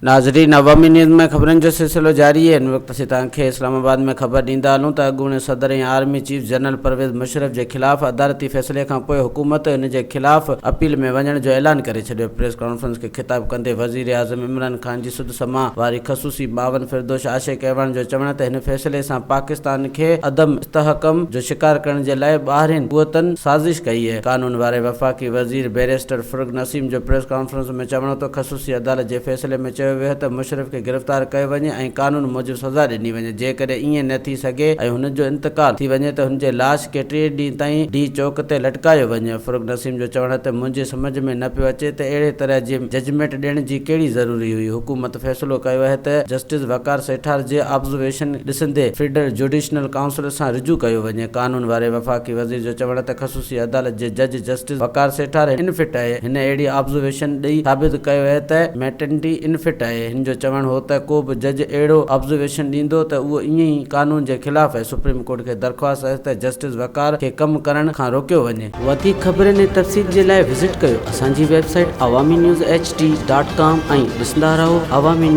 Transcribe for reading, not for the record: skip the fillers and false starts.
नाज़रीन, अवामी न्यूज़ में ख़बरनि जो सिलसिलो जारी है। इन वक्त असीं तव्हांखे इस्लामाबाद में ख़बर ॾींदा हलूं त अॻूणे सदर ऐं army chief general Pervez Musharraf जे ख़िलाफ़ अदालती फ़ैसिले खां पोइ हुकूमत इन जे ख़िलाफ़ अपील में वञण जो ऐलान करे छॾियो। प्रेस कॉन्फ्रेंस खे ख़िताब कंदे वज़ीर आज़म इमरान ख़ान जी सुध समा वारी ख़सूसी मावन फिरदौश आशिक़ ऐवान जो चवण त हिन फ़ैसिले सां पाकिस्तान खे अदम इस्तहकम जो शिकार करण जे लाइ ॿाहिरिन क़ुवतनि साज़िश कई है। कानून वारे वफ़ाक़ी वज़ीर बैरिस्टर फ़रूक नसीम जो प्रेस कॉन्फ्रेंस में चवण तो ख़सूसी अदालत जे फ़ैसिले में चयो वियो त मुशर्रफ खे गिरफ़्तार कयो वञे ऐं कानून मूजिब सज़ा ॾिनी वञे। जेकॾहिं ईअं न थी सघे ऐं हुन जो इंतकाल थी वञे त हुन जे लाश खे 3 ॾींहं ताईं डी चौक ते लटकायो वञे। फ़रूक नसीम जो चवण त मुंहिंजे सम्झ में न पियो अचे त अहिड़े तरह जी जजमेंट ॾियण जी कहिड़ी ज़रूरी हुई। हुकूमत फ़ैसिलो कयो आहे त जस्टिस वक़ार सेठार जे ऑब्ज़र्वेशन ॾिसंदे फेडरल जुडिशनल काउंसिल सां रुजू कयो वञे। कानून वारे वफ़ाक़ी वज़ीर जो चवण त ख़सूसी अदालत जे जज जस्टिस वक़ार सेठार इनफिट आहे। हिन अहिड़ी ऑब्ज़र्वेशन ॾेई साबित कयो आहे त मैटर्निटी इनफिट आहे। हिन जो चवण हो त को बि जज अहिड़ो ऑब्ज़र्वेशन ॾींदो त उहो ईअं ई कानून जे ख़िलाफ़ आहे। सुप्रीम कोर्ट खे दरख़्वास्त आहे त जस्टिस वक़ार खे कमु करण खां रोकियो वञे। वधीक ख़बरनि ऐं तफ़सील जे लाइ विज़िट कयो असांजी वेबसाइट awamiNewsHD.com ऐं ॾिसंदा रहो अवामी।